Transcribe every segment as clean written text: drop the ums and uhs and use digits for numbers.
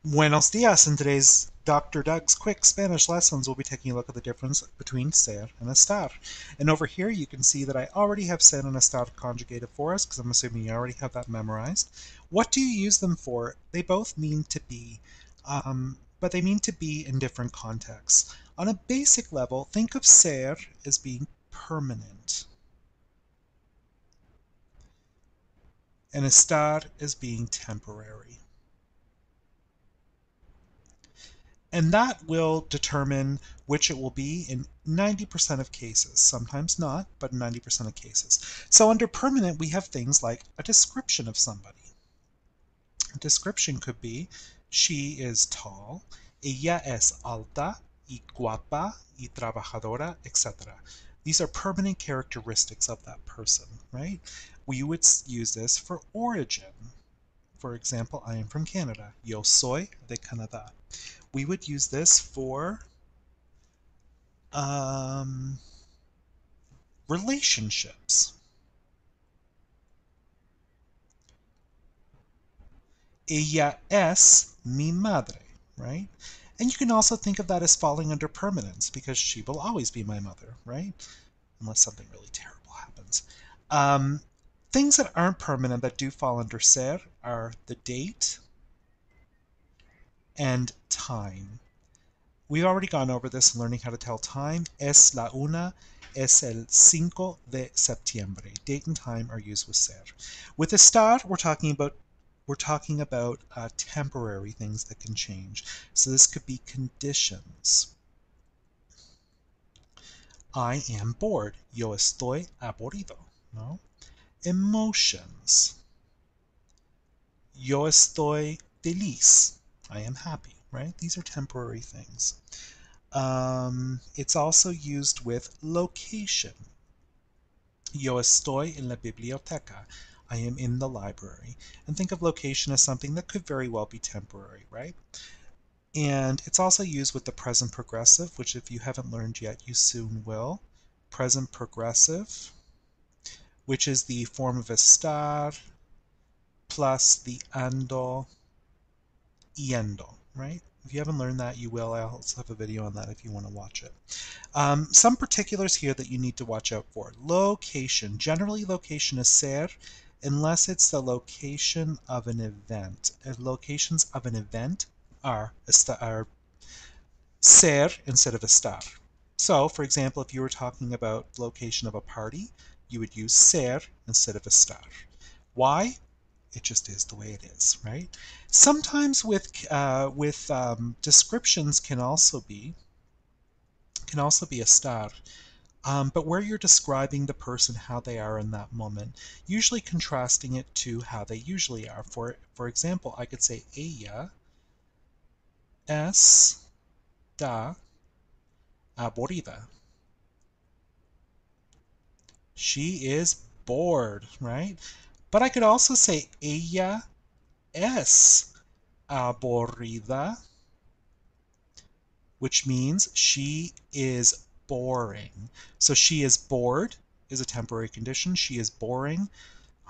Buenos dias! In today's Dr. Doug's quick Spanish lessons, we'll be taking a look at the difference between ser and estar. And over here you can see that I already have ser and estar conjugated for us, because I'm assuming you already have that memorized. What do you use them for? They both mean to be, but they mean to be in different contexts. On a basic level, think of ser as being permanent, and estar as being temporary. And that will determine which it will be in 90% of cases. Sometimes not, but in 90% of cases. So under permanent, we have things like a description of somebody. A description could be, she is tall, ella es alta, y guapa, y trabajadora, etc. These are permanent characteristics of that person, right? We would use this for origin. For example, I am from Canada. Yo soy de Canadá. We would use this for um, relationships. Ella es mi madre, right? And you can also think of that as falling under permanence because she will always be my mother, right? Unless something really terrible happens. Um, Things that aren't permanent that do fall under ser are the date and time. We've already gone over this in learning how to tell time. Es la una, es el 5 de septiembre. Date and time are used with ser. With estar, we're talking about temporary things that can change. So this could be conditions. I am bored. Yo estoy aburrido. No? Emotions. Yo estoy feliz. I am happy, right? These are temporary things. It's also used with location. Yo estoy en la biblioteca. I am in the library. And think of location as something that could very well be temporary, right? And it's also used with the present progressive, which if you haven't learned yet, you soon will. Present progressive, which is the form of estar plus the ando, yendo, right? If you haven't learned that, you will. I also have a video on that if you want to watch it. Some particulars here that you need to watch out for. Location. Generally, location is ser unless it's the location of an event. Locations of an event are ser instead of estar. So, for example, if you were talking about location of a party, you would use ser instead of estar. Why? It just is the way it is, right? Sometimes with descriptions can also be estar. But where you're describing the person how they are in that moment, usually contrasting it to how they usually are. For example, I could say ella está aburrida. She is bored, right? But I could also say ella es aburrida, which means she is boring. So she is bored is a temporary condition. She is boring.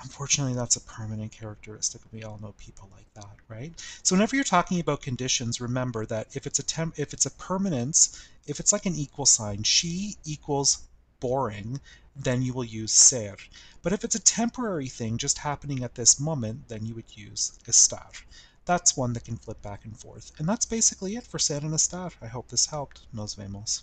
Unfortunately, that's a permanent characteristic. We all know people like that, right? So whenever you're talking about conditions, remember that if it's a permanence, if it's like an equal sign, she equals boring, then you will use ser. But if it's a temporary thing just happening at this moment, then you would use estar. That's one that can flip back and forth. And that's basically it for ser and estar. I hope this helped. Nos vemos.